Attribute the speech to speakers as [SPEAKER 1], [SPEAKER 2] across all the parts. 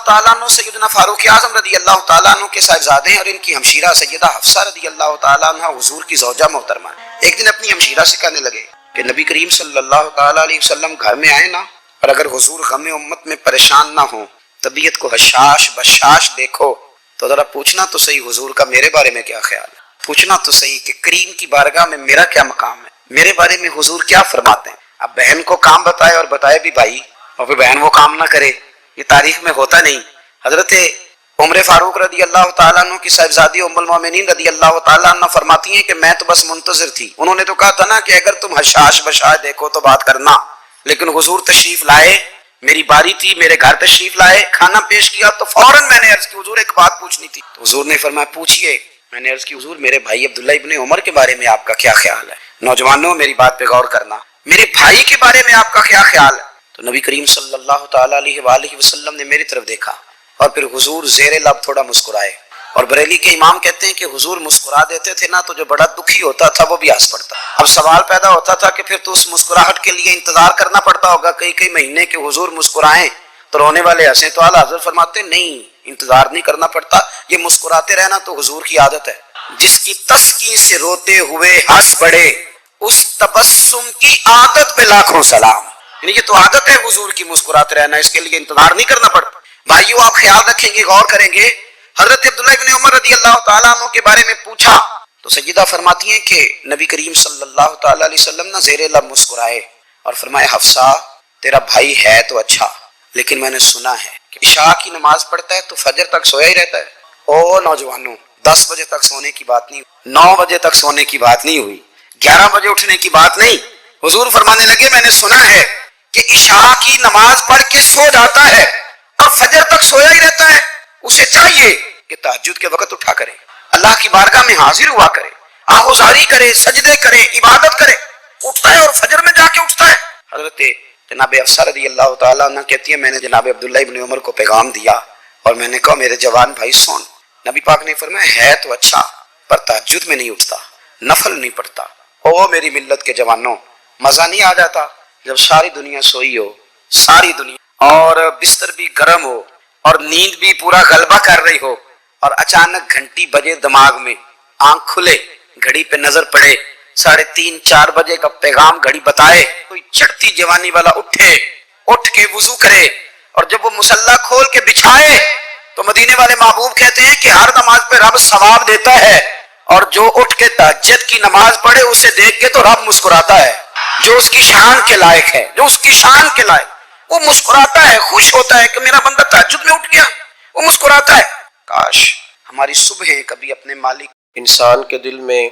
[SPEAKER 1] تعالیٰ عنہ سیدنا فاروق اعظم رضی اللہ تعالیٰ عنہ کے صاحبزادے ہیں اور ان کی ہمشیرہ سیدہ حفصہ رضی اللہ تعالیٰ عنہ حضور کی زوجہ محترمہ ہیں۔ ایک دن اپنی ہمشیرہ سے کہنے لگے کہ نبی کریم صلی اللہ تعالیٰ علیہ وسلم گھر میں آئے نا، اور اگر حضور غم امت میں پریشان نہ ہوں، طبیعت کو حشاش بشاش دیکھو، تو ذرا پوچھنا تو صحیح حضور کا میرے بارے میں کیا خیال ہے، پوچھنا تو صحیح کہ کریم کی بارگاہ میں میرا کیا مقام ہے، میرے بارے میں حضور کیا فرماتے ہیں۔ اب بہن کو کام بتائے اور بتائے بھی بھائی، اور پھر بہن وہ کام نہ کرے، یہ تاریخ میں ہوتا نہیں۔ حضرت عمر فاروق رضی اللہ تعالیٰ عنہ کی صاحبزادی ام المومنین رضی اللہ تعالیٰ عنہ فرماتی ہیں کہ میں تو بس منتظر تھی، انہوں نے تو کہا تھا نا کہ اگر تم حشاش بشاش دیکھو تو بات کرنا، لیکن حضور تشریف لائے، میری باری تھی، میرے گھر تشریف لائے، کھانا پیش کیا تو فوراً میں نے عرض کی حضور ایک بات پوچھنی تھی، تو حضور نے فرمایا پوچھئے۔ میں نے عرض کی حضور میرے بھائی عبداللہ ابن عمر کے بارے میں آپ کا کیا خیال ہے؟ نوجوانوں میری بات پہ غور کرنا، میرے بھائی کے بارے میں آپ کا کیا خیال ہے؟ تو نبی کریم صلی اللہ تعالیٰ علیہ وآلہ وسلم نے میری طرف دیکھا اور پھر حضور زیر لب تھوڑا مسکرائے، اور بریلی کے امام کہتے ہیں کہ حضور مسکرا دیتے تھے نا تو جو بڑا دکھی ہوتا تھا وہ بھی ہنس پڑتا۔ اب سوال پیدا ہوتا تھا کہ پھر تو اس مسکراہٹ کے لیے انتظار کرنا پڑتا ہوگا کئی مہینے کہ حضور مسکرائیں تو رونے والے ہنسیں، تو اعلیٰ حضرت فرماتے نہیں، انتظار نہیں کرنا پڑتا، یہ مسکراتے رہنا تو حضور کی عادت ہے۔ جس کی تسکین سے روتے ہوئے ہنس پڑے اس تبسم کی عادت پہ لاکھوں سلام، یعنی یہ تو عادت ہے حضور کی مسکراتے رہنا، اس کے لیے انتظار نہیں کرنا پڑتا۔ بھائیو آپ خیال رکھیں گے، غور کریں گے، حضرت عبداللہ ابن عمر رضی اللہ تعالیٰ عنہ کے بارے میں پوچھا تو سیدہ فرماتی ہیں کہ نبی کریم صلی اللہ تعالیٰ علیہ وسلم نہ زیر لب مسکرائے اور فرمائے حفصہ تیرا بھائی ہے تو اچھا، لیکن میں نے سنا ہے کہ عشاء کی نماز پڑھتا ہے تو فجر تک سویا ہی رہتا ہے۔ او نوجوانوں، 10 بجے تک سونے کی بات نہیں، 9 بجے تک سونے کی بات نہیں ہوئی، 11 بجے اٹھنے کی بات نہیں۔ حضور فرمانے لگے میں نے سنا ہے کہ عشاء کی نماز پڑھ کے سو جاتا ہے اور فجر تک سویا ہی رہتا ہے، اسے چاہیے کہ تہجد کے وقت اٹھا کرے، اللہ کی بارگاہ میں حاضر ہوا کرے، آہوزاری کرے، سجدے کرے، عبادت کرے، اٹھتا ہے اور فجر میں جا کے اٹھتا ہے۔ حضرت جناب حفصہ رضی اللہ تعالیٰ عنہ کہتی ہے میں نے جناب عبداللہ ابن عمر کو پیغام دیا اور میں نے کہا میرے جوان بھائی سن، نبی پاک نے فرمایا ہے تو اچھا پر تہجد میں نہیں اٹھتا، نفل نہیں پڑھتا۔ او میری ملت کے جوانوں، مزہ نہیں آ جاتا جب ساری دنیا سوئی ہو، ساری دنیا، اور بستر بھی گرم ہو اور نیند بھی پورا غلبہ کر رہی ہو، اور اچانک گھنٹی بجے دماغ میں، آنکھ کھلے، گھڑی پہ نظر پڑے، 3:30 4 بجے کا پیغام گھڑی بتائے، کوئی چڑھتی جوانی والا اٹھے، اٹھ کے وضو کرے، اور جب وہ مصلی کھول کے بچھائے تو مدینے والے محبوب کہتے ہیں کہ ہر نماز پہ رب ثواب دیتا ہے، اور جو اٹھ کے تہجد کی نماز پڑھے اسے دیکھ کے تو رب مسکراتا ہے، جو اس کی شان کے لائق ہے، جو اس کی شان کے لائق، وہ مسکراتا ہے، خوش ہوتا ہے کہ میرا بندہ تہجد میں اٹھ گیا، وہ مسکراتا ہے۔ کاش ہماری صبحیں کبھی اپنے مالک۔
[SPEAKER 2] انسان کے دل میں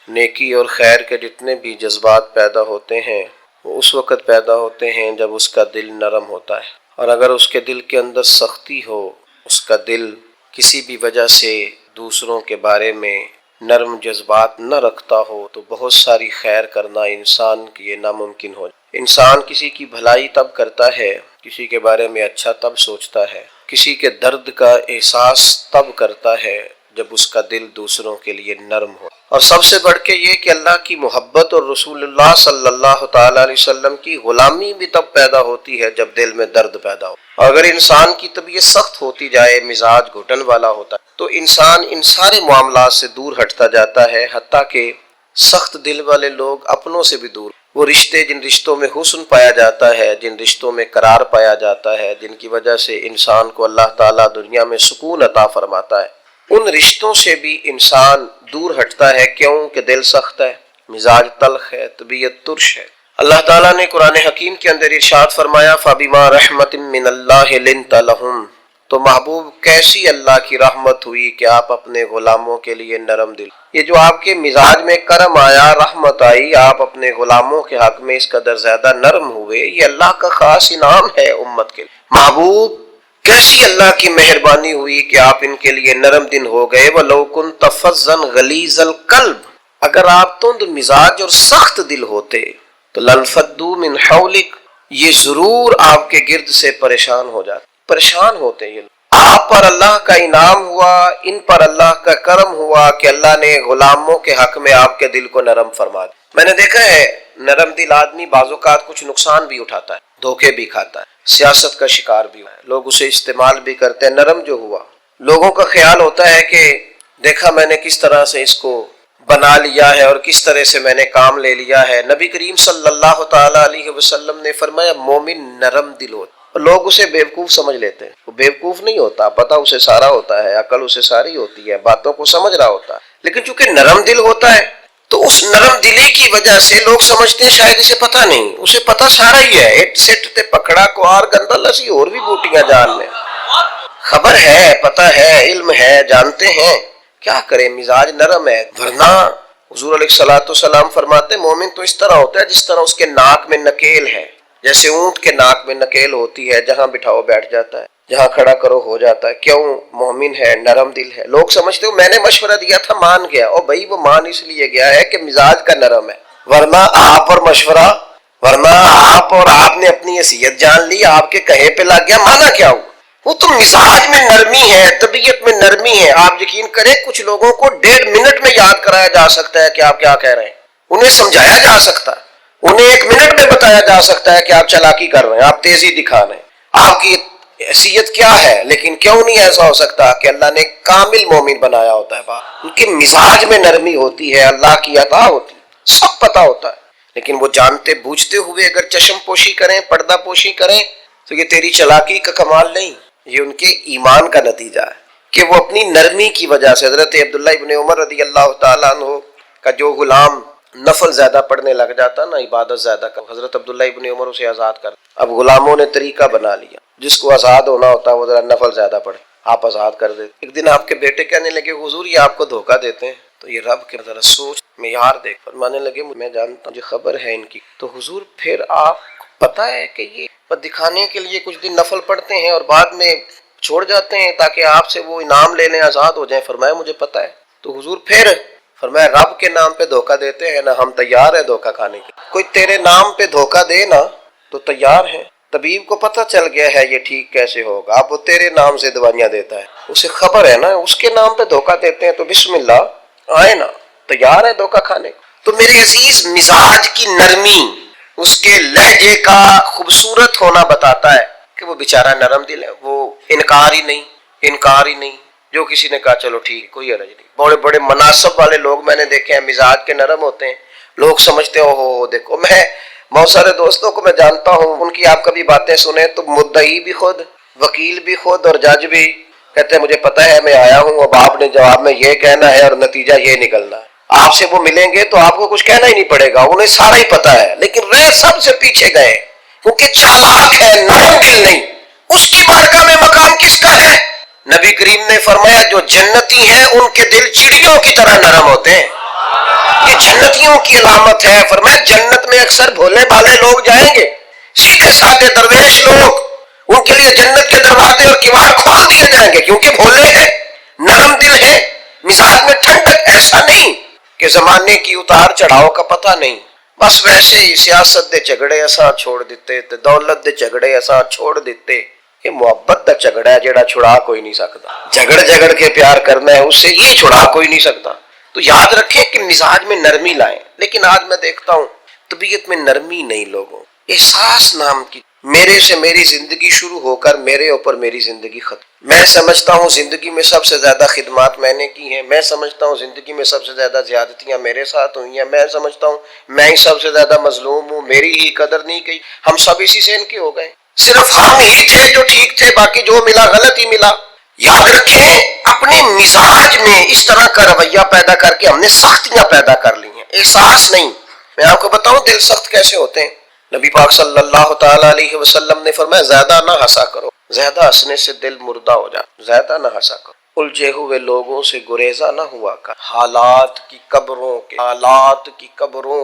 [SPEAKER 2] نیکی اور خیر کے جتنے بھی جذبات پیدا ہوتے ہیں وہ اس وقت پیدا ہوتے ہیں جب اس کا دل نرم ہوتا ہے، اور اگر اس کے دل کے اندر سختی ہو، اس کا دل کسی بھی وجہ سے دوسروں کے بارے میں نرم جذبات نہ رکھتا ہو تو بہت ساری خیر کرنا انسان کے لیے ناممکن ہو جائے۔ انسان کسی کی بھلائی تب کرتا ہے، کسی کے بارے میں اچھا تب سوچتا ہے، کسی کے درد کا احساس تب کرتا ہے جب اس کا دل دوسروں کے لیے نرم ہو، اور سب سے بڑھ کے یہ کہ اللہ کی محبت اور رسول اللہ صلی اللہ تعالیٰ علیہ وسلم کی غلامی بھی تب پیدا ہوتی ہے جب دل میں درد پیدا ہو۔ اور اگر انسان کی طبیعت سخت ہوتی جائے، مزاج گھٹن والا ہوتا ہے تو انسان ان سارے معاملات سے دور ہٹتا جاتا ہے، حتیٰ کہ سخت دل والے لوگ اپنوں سے بھی دور، وہ رشتے جن رشتوں میں حسن پایا جاتا ہے، جن رشتوں میں قرار پایا جاتا ہے، جن کی وجہ سے انسان کو اللہ تعالیٰ دنیا میں سکون عطا فرماتا ہے، ان رشتوں سے بھی انسان دور ہٹتا ہے۔ کیوں کہ دل سخت ہے، مزاج تلخ ہے، طبیعت ترش ہے۔ اللہ تعالیٰ نے قرآن حکیم کے اندر ارشاد فرمایا فَبِمَا رَحْمَةٍ مِّنَ اللَّهِ لِنْتَ لَهُمْ، تو محبوب کیسی اللہ کی رحمت ہوئی کہ آپ اپنے غلاموں کے لیے نرم دل، یہ جو آپ کے مزاج میں کرم آیا، رحمت آئی، آپ اپنے غلاموں کے حق میں اس قدر زیادہ نرم ہوئے، یہ اللہ کا خاص انعام ہے امت کے لیے۔ محبوب کیسی اللہ کی مہربانی ہوئی کہ آپ ان کے لیے نرم دل ہو گئے۔ وَلَوْ كُنْتَ فَظًّا غَلِيظَ الْقَلْبِ، اگر آپ تند مزاج اور سخت دل ہوتے تو لَانفَضُّوا مِنْ حَوْلِكَ، یہ ضرور آپ کے گرد سے پریشان ہو جاتے، پریشان ہوتے یہ لوگ۔ آپ پر اللہ کا انعام ہوا، ان پر اللہ کا کرم ہوا کہ اللہ نے غلاموں کے حق میں آپ کے دل کو نرم فرما دیا۔ میں نے دیکھا ہے نرم دل آدمی بعض اوقات کچھ نقصان بھی اٹھاتا ہے، دھوکے بھی کھاتا ہے، سیاست کا شکار بھی ہوا ہے، لوگ اسے استعمال بھی کرتے ہیں۔ نرم جو ہوا، لوگوں کا خیال ہوتا ہے کہ دیکھا میں نے کس طرح سے اس کو بنا لیا ہے اور کس طرح سے میں نے کام لے لیا ہے۔ نبی کریم صلی اللہ تعالی علیہ وسلم نے فرمایا مومن نرم دل ہوتا، اور لوگ اسے بیوقوف سمجھ لیتے ہیں۔ وہ بیوقوف نہیں ہوتا، پتہ اسے سارا ہوتا ہے، عقل اسے ساری ہوتی ہے، باتوں کو سمجھ رہا ہوتا ہے، لیکن چونکہ نرم دل ہوتا ہے تو اس نرم دلی کی وجہ سے لوگ سمجھتے ہیں شاید اسے پتہ نہیں، اسے پتہ سارا ہی ہے۔ اٹ سٹ تے پکڑا کوار گندا لسی اور بھی بوٹیاں جان لیں، خبر ہے، پتہ ہے، علم ہے، جانتے ہیں، کیا کریں، مزاج نرم ہے۔ ورنہ حضور علیہ الصلوۃ والسلام فرماتے مومن تو اس طرح ہوتا ہے جس طرح اس کے ناک میں نکیل ہے، جیسے اونٹ کے ناک میں نکیل ہوتی ہے، جہاں بٹھاؤ بیٹھ جاتا ہے، جہاں کھڑا کرو ہو جاتا ہے۔ کیوں؟ مومن ہے، نرم دل ہے۔ لوگ سمجھتے ہو میں نے مشورہ دیا تھا مان گیا، اور بھائی وہ مان اس لیے گیا ہے کہ مزاج کا نرم ہے، ورنہ آپ اور مشورہ، ورنہ آپ نے اپنی حیثیت جان لی، آپ کے کہے پہ لگ گیا، مانا کیا ہوا؟ وہ تو مزاج میں نرمی ہے، طبیعت میں نرمی ہے۔ آپ یقین کریں کچھ لوگوں کو 1.5 منٹ میں یاد کرایا جا سکتا ہے کہ آپ کیا کہہ رہے ہیں، انہیں سمجھایا جا سکتا ہے، انہیں 1 منٹ میں بتایا جا سکتا ہے کہ آپ چالاکی کر رہے ہیں، آپ تیزی دکھا رہے ہیں، آپ کی حیثیت کیا ہے۔ لیکن کیوں نہیں ایسا ہو سکتا کہ اللہ نے کامل مومن بنایا ہوتا ہے، ان کے مزاج میں نرمی ہوتی ہے، اللہ کی عطا ہوتی ہے، سب پتہ ہوتا ہے۔ لیکن وہ جانتے بوجھتے ہوئے اگر چشم پوشی کریں، پردہ پوشی کریں، تو یہ تیری چالاکی کا کمال نہیں، یہ ان کے ایمان کا نتیجہ ہے کہ وہ اپنی نرمی کی وجہ سے۔ حضرت عبداللہ ابن عمر رضی اللہ تعالیٰ عنہ کا جو غلام نفل زیادہ پڑھنے لگ جاتا نا، عبادت زیادہ کر، حضرت عبداللہ ابن عمر اسے آزاد کر۔ اب غلاموں نے طریقہ بنا لیا، جس کو آزاد ہونا ہوتا ہے وہ ذرا نفل زیادہ پڑھے، آپ آزاد کر دیتے۔ ایک دن آپ کے بیٹے کہنے لگے حضور یہ آپ کو دھوکہ دیتے ہیں، تو یہ رب کے ذرا سوچ معیار دیکھ، فرمانے لگے میں جانتا ہوں، مجھے خبر ہے ان کی۔ تو حضور پھر آپ پتہ ہے کہ یہ دکھانے کے لیے کچھ دن نفل پڑھتے ہیں اور بعد میں چھوڑ جاتے ہیں تاکہ آپ سے وہ انعام لے لیں، آزاد ہو جائیں۔ فرمایا مجھے پتہ ہے۔ تو حضور پھر فرمایا رب کے نام پہ دھوکہ دیتے ہیں نا، ہم تیار ہیں دھوکہ کھانے کے، کوئی تیرے نام پہ دھوکہ دے نا تو تیار ہیں۔ طبیب کو پتہ چل گیا ہے یہ ٹھیک کیسے ہوگا، اب وہ تیرے نام سے دوائیاں دیتا ہے، اسے خبر ہے نا، اس کے نام پہ دھوکہ دیتے ہیں تو بسم اللہ آئے نا، تیار ہے دھوکہ کھانے کو۔ تو میرے عزیز مزاج کی نرمی، اس کے لہجے کا خوبصورت ہونا بتاتا ہے کہ وہ بیچارہ نرم دل ہے، وہ انکار ہی نہیں، جو کسی نے کہا چلو ٹھیک، کوئی حرج نہیں۔ بڑے بڑے مناصب والے لوگ میں نے دیکھے ہیں مزاج کے نرم ہوتے ہیں، لوگ سمجھتے ہیں ہو دیکھو، میں بہت سارے دوستوں کو میں جانتا ہوں، ان کی آپ کبھی باتیں سنیں تو مدعی بھی خود، وکیل بھی خود اور جج بھی کہتے ہیں مجھے پتہ ہے میں آیا ہوں، اب آپ نے جواب میں یہ کہنا ہے اور نتیجہ یہ نکلنا ہے۔ آپ سے وہ ملیں گے تو آپ کو کچھ کہنا ہی نہیں پڑے گا، انہیں سارا ہی پتہ ہے، لیکن رہ سب سے پیچھے گئے کیونکہ چالاک ہے، نرم دل نہیں۔ اس کی بارگاہ میں مقام کس کا ہے؟ نبی کریم نے فرمایا جو جنتی ہیں ان کے دل چڑیوں کی طرح نرم ہوتے ہیں، یہ جنتیوں کی علامت ہے۔ فرمایا جنت میں اکثر بھولے بھالے لوگ جائیں گے، سیدھے سادے درویش لوگ، ان کے لیے جنت کے دروازے اور کیوار کھول دیے جائیں گے کیونکہ بھولے ہیں، نرم دل ہیں، مزاج میں ٹھنڈک۔ ایسا نہیں کہ زمانے کی اتار چڑھاؤ کا پتہ نہیں، بس ویسے ہی سیاست دے جھگڑے اساں چھوڑ دیتے تے دولت دے جھگڑے اساں چھوڑ دیتے۔ یہ محبت دا جھگڑا ہے جڑا چھڑا کوئی نہیں سکتا، جھگڑ کے پیار کرنا ہے، اس سے یہ چھڑا کوئی نہیں سکتا۔ تو یاد رکھیں کہ مزاج میں نرمی لائیں۔ لیکن آج میں دیکھتا ہوں طبیعت میں نرمی نہیں لوگوں، احساس نام کی، میرے سے میری زندگی شروع ہو کر میرے اوپر میری زندگی ختم۔ میں سمجھتا ہوں زندگی میں سب سے زیادہ خدمات میں نے کی ہیں، میں سمجھتا ہوں زندگی میں سب سے زیادہ زیادتیاں میرے ساتھ ہوئی ہیں، میں سمجھتا ہوں میں ہی سب سے زیادہ مظلوم ہوں، میری ہی قدر نہیں کی، ہم سب اسی سے ان کے ہو گئے، صرف ہم ہی تھے جو ٹھیک تھے، باقی جو ملا غلط ہی ملا۔ یاد رکھیں اپنے مزاج میں اس طرح کا رویہ پیدا کر کے ہم نے سختیاں پیدا کر لی ہیں، احساس نہیں۔ میں آپ کو بتاؤں دل سخت کیسے ہوتے ہیں۔ نبی پاک صلی اللہ تعالی علیہ وسلم نے فرمایا زیادہ نہ ہنسا کرو، زیادہ ہنسنے سے دل مردہ ہو جاتا، زیادہ نہ ہنسا کرو، الجھے ہوئے لوگوں سے گریزہ نہ ہوا کر، حالات کی قبروں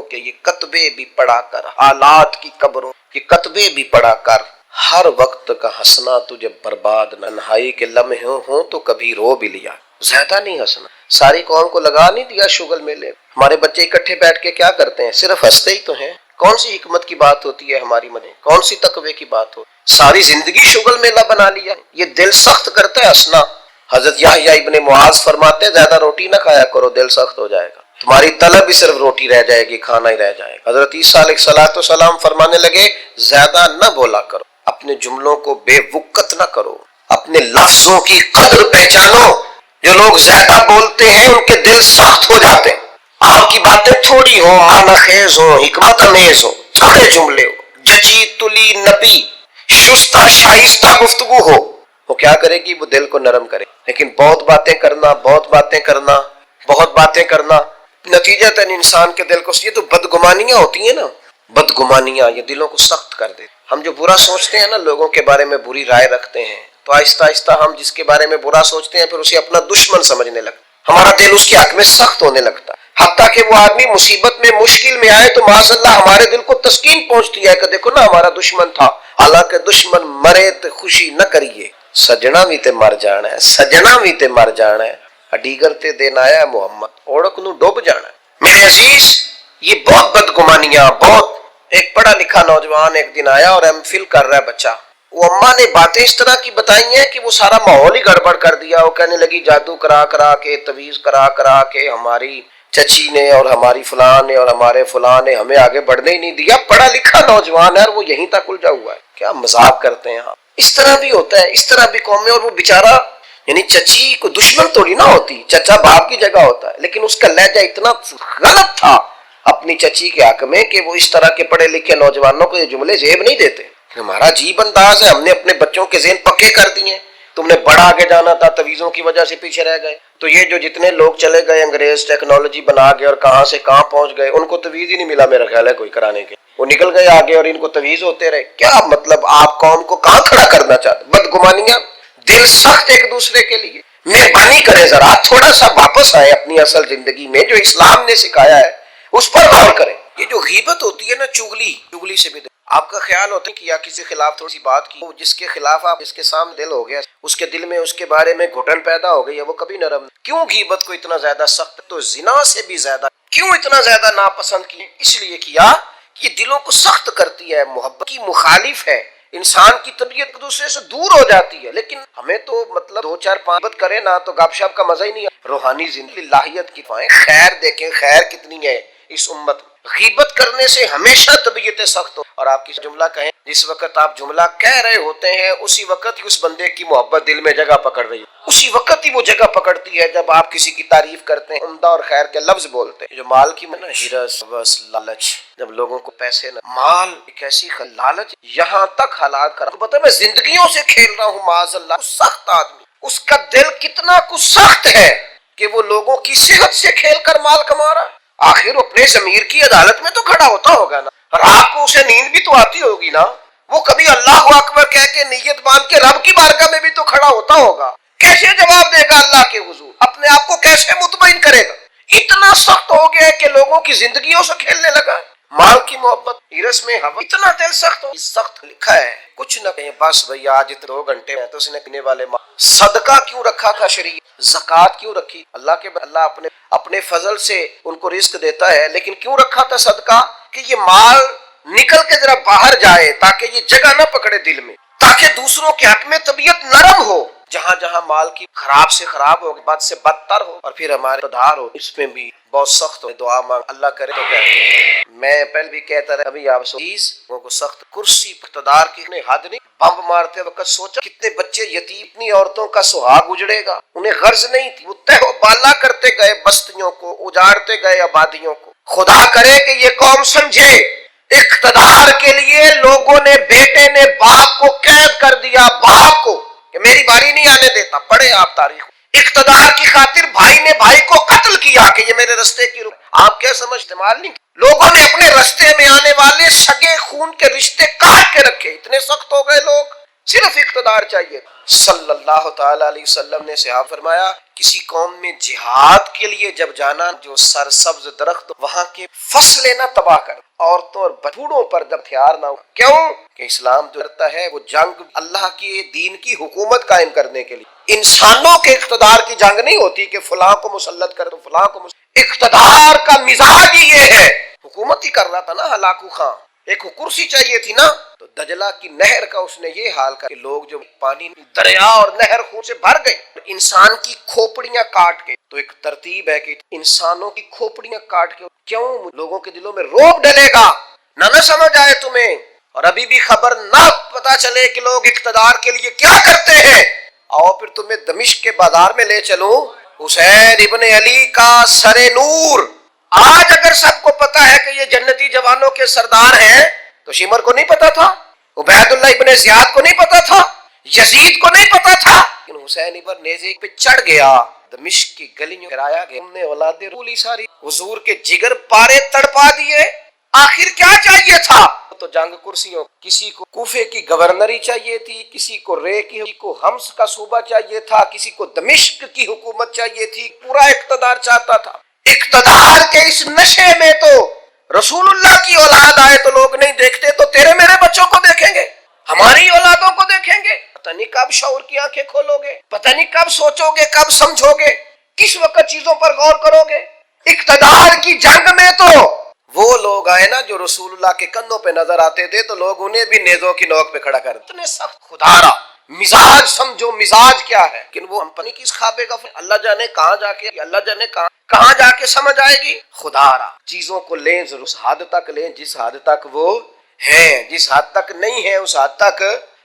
[SPEAKER 2] کے یہ کتبے بھی پڑھا کر، حالات کی قبروں کے کتبے بھی پڑھا کر، ہر وقت کا ہنسنا تجھے برباد نہ، تنہائی کے لمحے ہوں تو کبھی رو بھی لیا، زیادہ نہیں ہنسنا۔ ساری قوم کو لگا نہیں دیا شغل میلے، ہمارے بچے اکٹھے بیٹھ کے کیا کرتے ہیں، صرف ہنستے ہی تو ہیں۔ کون سی حکمت کی بات ہوتی ہے ہماری مدد، کون سی تقوی کی بات ہو، ساری زندگی شغل میلہ بنا لیا۔ یہ دل سخت کرتا ہے ہنسنا۔ حضرت یحییٰ ابن معاذ فرماتے ہیں زیادہ روٹی نہ کھایا کرو، دل سخت ہو جائے گا، تمہاری طلب ہی صرف روٹی رہ جائے گی، کھانا ہی رہ جائے گا۔ حضرت عیسیٰ علیہ السلام فرمانے لگے زیادہ نہ بولا کرو، اپنے جملوں کو بے وقت نہ کرو، اپنے لفظوں کی قدر پہچانو۔ جو لوگ زیادہ بولتے ہیں ان کے دل سخت ہو جاتے ہیں۔ آپ کی باتیں تھوڑی ہوں، معنی خیز ہو، حکمت امیز ہو، تھوڑے جملے ہو، جچی تلی نپی شستہ شائستہ گفتگو ہو، وہ کیا کرے گی؟ وہ دل کو نرم کرے۔ لیکن بہت باتیں کرنا، بہت باتیں کرنا، بہت باتیں کرنا، نتیجتاً انسان کے دل کو، یہ تو بدگمانیاں ہوتی ہیں نا، بدگمانیاں یہ دلوں کو سخت کر دیتے۔ ہم جو برا سوچتے ہیں نا، لوگوں کے بارے میں بری رائے رکھتے ہیں، تو آہستہ آہستہ ہم جس کے بارے میں برا سوچتے ہیں پھر اسے اپنا دشمن سمجھنے لگتا، ہمارا دل اس کے حق میں سخت ہونے لگتا ہے، حتیٰ کہ وہ آدمی مصیبت میں، مشکل میں آئے تو معاذ اللہ ہمارے دل کو تسکین پہنچتی ہے کہ دیکھو نا ہمارا دشمن تھا، حالانکہ دشمن مرے تو خوشی نہ کریے، سجنا بھی تے مر جانا ہے، سجنا بھی تے مر جانا ہے، اڈیگر تے دین آیا ہے محمد، اوڑک نو ڈوب جانا ہے۔ میرے عزیز، یہ بہت بدگمانیاں، بہت۔ ایک پڑھا لکھا نوجوان ایک دن آیا اور M.Phil کر رہا ہے بچہ، وہ اماں نے باتیں اس طرح کی بتائی ہیں کہ وہ سارا ماحول ہی گڑبڑ کر دیا۔ وہ کہنے لگی جادو کرا کرا کے، تویز کرا کرا کے ہماری چچی نے اور ہماری فلاں نے اور ہمارے فلاں نے ہمیں آگے بڑھنے ہی نہیں دیا۔ پڑھا لکھا نوجوان ہے اور وہ یہیں تک الجھا ہوا ہے۔ کیا مذاق کرتے ہیں آپ؟ اس طرح بھی ہوتا ہے، اس طرح بھی قوم میں۔ اور وہ بیچارہ، یعنی چچی کو دشمن تھوڑی نہ ہوتی، چچا باپ کی جگہ ہوتا ہے، لیکن اس کا لہجہ اتنا غلط تھا اپنی چچی کے حق میں کہ وہ اس طرح کے پڑھے لکھے نوجوانوں کو یہ جملے زیب نہیں دیتے۔ ہمارا عجیب انداز ہے، ہم نے اپنے بچوں کے ذہن پکے کر دیے، تم نے بڑا آگے جانا تھا، تویزوں کی وجہ سے پیچھے رہ گئے۔ تو یہ جو جتنے لوگ چلے گئے انگریز ٹیکنالوجی بنا گئے اور کہاں سے کہاں پہنچ گئے، ان کو تویز ہی نہیں ملا میرا خیال ہے کوئی کرانے کے، وہ نکل گئے آگے اور ان کو تویز ہوتے رہے۔ کیا مطلب آپ قوم کو کہاں کھڑا کرنا چاہتے؟ بدگمانیاں، دل سخت ایک دوسرے کے لیے۔ مہربانی کریں ذرا تھوڑا سا واپس آئے اپنی اصل زندگی میں، جو اسلام نے سکھایا ہے اس پر غور کریں۔ یہ جو غیبت ہوتی ہے نا، چگلی سے بھی آپ کا خیال ہوتا ہے کہ یا کسی خلاف تھوڑی سی بات کی، جس کے خلاف آپ، جس کے سامنے دل ہو گیا، اس کے دل میں اس کے بارے میں گھٹن پیدا ہو گئی ہے، وہ کبھی نرم نہیں۔ کیوں غیبت کو اتنا زیادہ سخت، تو زنا سے بھی زیادہ کیوں اتنا زیادہ ناپسند کی؟ اس لیے کیا کہ یہ دلوں کو سخت کرتی ہے، محبت کی مخالف ہے، انسان کی طبیعت ایک دوسرے سے دور ہو جاتی ہے۔ لیکن ہمیں تو مطلب 2-4-5 کرے نا تو گپ شپ کا مزہ ہی نہیں ہے۔ روحانی زندگی لاہیت کی پائیں، خیر دیکھیں خیر کتنی ہے اس امت میں۔ غیبت کرنے سے ہمیشہ طبیعتیں سخت ہو، اور آپ کسی جملہ کہیں، جس وقت آپ جملہ کہہ رہے ہوتے ہیں اسی وقت ہی اس بندے کی محبت دل میں جگہ پکڑ رہی ہے، اسی وقت ہی وہ جگہ پکڑتی ہے جب آپ کسی کی تعریف کرتے ہیں، عمدہ اور خیر کے لفظ بولتے ہیں۔ جو مال کی نا ہرس بس لالچ، جب لوگوں کو پیسے نہ، مال ایک ایسی لالچ یہاں تک حالات کر پتہ میں زندگیوں سے کھیل رہا ہوں معاذ اللہ۔ سخت آدمی، اس کا دل کتنا کچھ سخت ہے کہ وہ لوگوں کی صحت سے کھیل کر مال کما رہا ہے۔ آخر اپنے ضمیر کی عدالت میں تو کھڑا ہوتا ہوگا نا، اور آپ کو اسے نیند بھی تو آتی ہوگی نا، وہ کبھی اللہ اکبر کہہ کے نیت باندھ کے رب کی بارگاہ میں بھی تو کھڑا ہوتا ہوگا۔ کیسے جواب دے گا اللہ کے حضور؟ اپنے آپ کو کیسے مطمئن کرے گا؟ اتنا سخت ہو گیا ہے کہ لوگوں کی زندگیوں سے کھیلنے لگا ہے۔ مال کی محبت، ہرس میں ہوا، اتنا دل سخت ہو، سخت لکھا ہے کچھ نہ کہیں بس بھئی آج 2 گھنٹے میں تو اس نے پینے والے مال۔ صدقہ کیوں رکھا تھا شریعت؟ زکوٰۃ کیوں رکھی؟ اللہ اپنے فضل سے ان کو رزق دیتا ہے، لیکن کیوں رکھا تھا صدقہ؟ کہ یہ مال نکل کے ذرا باہر جائے، تاکہ یہ جگہ نہ پکڑے دل میں، تاکہ دوسروں کے حق میں طبیعت نرم ہو۔ جہاں جہاں مال کی خراب سے خراب ہو، بد سے بدتر ہو، اور پھر ہمارے ادھار ہو، اس میں بھی بہت سخت ہو۔ دعا مانگ، اللہ کرے تو کہتے میں پہلے بھی کہتا رہا، ابھی آپ لوگوں کو سخت کرسی اقتدار کی حد نہیں۔ بم مارتے وقت سوچا کتنے بچے یتیم، اتنی عورتوں کا سہاگ اجڑے گا، انہیں غرض نہیں تھی، وہ تہ و بالا کرتے گئے بستیوں کو، اجاڑتے گئے آبادیوں کو۔ خدا کرے کہ یہ قوم سمجھے، اقتدار کے لیے لوگوں نے، بیٹے نے باپ کو قید کر دیا، باپ کو کہ میری باری نہیں آنے دیتا۔ پڑھے آپ تاریخ، اقتدار کی خاطر بھائی نے بھائی کو قتل کیا کہ یہ میرے رستے کی آپ کیا سمجھ استعمال نہیں۔ لوگوں نے اپنے رستے میں آنے والے سگے خون کے رشتے کاٹ کے رکھے، اتنے سخت ہو گئے لوگ، صرف اقتدار چاہیے۔ صلی اللہ تعالی علیہ وسلم نے صحابہ فرمایا، کسی قوم میں جہاد کے لیے جب جانا، جو سرسبز درخت وہاں کے فصلیں نہ تباہ کر، عورتوں اور بچھڑوں پر جب ہتھیار نہ ہو۔ کیوں کہ اسلام جو کرتا ہے وہ جنگ اللہ کی دین کی حکومت قائم کرنے کے لیے، انسانوں کے اقتدار کی جنگ نہیں ہوتی کہ فلاں کو مسلط کر دو، فلاں کو اقتدار کا مزاج ہی یہ ہے۔ حکومت ہی کر رہا تھا نا ہلاکو خان، ایک کرسی چاہیے تھی نا، تو دجلہ کی نہر کا اس نے یہ حال کر کہ لوگ جو پانی دریا اور نہر خون سے بھر گئے، انسان کی کھوپڑیاں کاٹ کے، تو ایک ترتیب ہے کہ انسانوں کی کھوپڑیاں کاٹ کے، کیوں لوگوں کے دلوں میں روب ڈلے گا، نہ سمجھ آئے تمہیں، اور ابھی بھی خبر نہ پتا چلے کہ لوگ اقتدار کے لیے کیا کرتے ہیں، آؤ پھر تمہیں دمشق کے بازار میں لے چلوں، حسین ابن علی کا سر نور۔ آج اگر سب کو پتا ہے کہ یہ جنتی جوانوں کے سردار ہیں تو شمر کو نہیں پتا تھا، عبید اللہ ابن زیاد کو نہیں پتا تھا، یزید کو نہیں پتا تھا، لیکن حسین ابن نیزے پہ چڑھ گیا، دمشق کی گلیوں گرایا گیا، ہم نے اولاد رسول ساری حضور کے جگر پارے تڑپا دیے۔ آخر کیا چاہیے تھا؟ تو جنگ کرسیوں، کسی کو کوفے کی گورنری چاہیے تھی، کسی کو رے کی، کسی کو حمص کا صوبہ چاہیے تھا، کسی کو دمشق کی حکومت چاہیے تھی، پورا اقتدار چاہتا تھا۔ اقتدار کے اس نشے میں تو رسول اللہ کی اولاد آئے تو لوگ نہیں دیکھتے، تو تیرے میرے بچوں کو دیکھیں گے، ہماری اولادوں کو دیکھیں گے۔ پتہ نہیں کب شعور کی آنکھیں کھولو گے، پتہ نہیں کب سوچو گے، کب سمجھو گے، کس وقت چیزوں پر غور کرو گے۔ اقتدار کی جنگ میں تو وہ لوگ آئے نا جو رسول اللہ کے کندھوں پہ نظر آتے تھے تو لوگ انہیں بھی نیزوں کی نوک پہ کھڑا کر دیتے۔ اتنے سخت خدارا مزاج، سمجھو مزاج کیا ہے، لیکن وہ ہم پتہ نہیں کس خوابے کا، اللہ جانے کہاں جا کے، اللہ جانے کہاں جا کے سمجھ آئے گی۔ خدارا چیزوں کو لیں ضرور، اس حد تک لیں جس حد تک وہ ہیں، جس حد تک نہیں ہے اس حد تک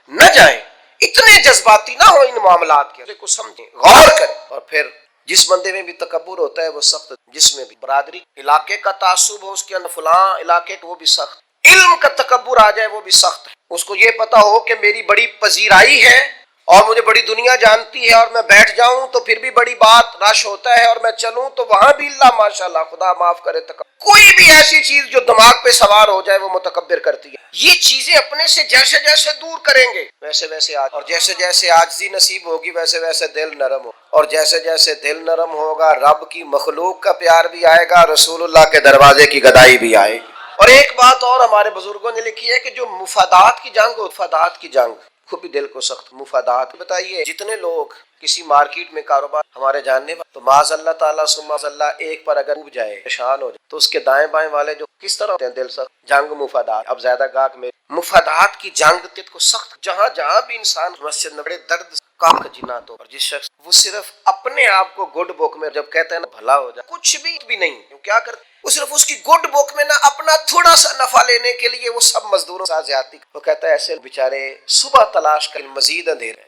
[SPEAKER 2] نہ جائیں۔ اتنے جذباتی نہ ہو ان معاملات کے، کو سمجھیں، غور کریں۔ اور پھر جس بندے میں بھی تکبر ہوتا ہے وہ سخت، جس میں بھی برادری علاقے کا تعصب ہو، اس کے اندر فلاں علاقے وہ بھی سخت، علم کا تکبر آ جائے وہ بھی سخت ہے۔ اس کو یہ پتا ہو کہ میری بڑی پذیرائی ہے اور مجھے بڑی دنیا جانتی ہے، اور میں بیٹھ جاؤں تو پھر بھی بڑی بات رش ہوتا ہے، اور میں چلوں تو وہاں بھی اللہ ماشاءاللہ خدا معاف کرے تکبر، کوئی بھی ایسی چیز جو دماغ پہ سوار ہو جائے وہ متکبر کرتی ہے۔ یہ چیزیں اپنے سے جیسے جیسے دور کریں گے ویسے ویسے اور جیسے جیسے عاجزی نصیب ہوگی ویسے ویسے دل نرم ہو، اور جیسے جیسے دل نرم ہوگا رب کی مخلوق کا پیار بھی آئے گا، رسول اللہ کے دروازے کی گدائی بھی آئے گی۔ اور ایک بات اور ہمارے بزرگوں نے لکھی ہے کہ جو مفادات کی جنگ ہو، مفادات کی جنگ وہ بھی دل کو سخت مفادات۔ بتائیے جتنے لوگ کسی مارکیٹ میں کاروبار ہمارے جاننے والے تو معاذ اللہ تعالیٰ ثم اللہ ایک پر اگر ڈوب جائے، پریشان ہو جائے، تو اس کے دائیں بائیں والے جو کس طرح ہوتے ہیں دل سخت۔ جنگ مفادات، اب زیادہ گاہک میں مفادات کی جنگ دل کو سخت، جہاں جہاں بھی انسان مسجد میں بڑے درد کا جنات ہو، اور جس شخص وہ صرف اپنے آپ کو گڈ بک میں جب کہتے ہیں نا بھلا ہو جائے، کچھ بھی نہیں، کیا کرتے وہ صرف اس کی گڈ بک میں نہ اپنا تھوڑا سا نفع لینے کے لیے وہ سب مزدوروں سے زیادتی، وہ کہتا ہے ایسے بیچارے صبح تلاش کر مزید اندھیرے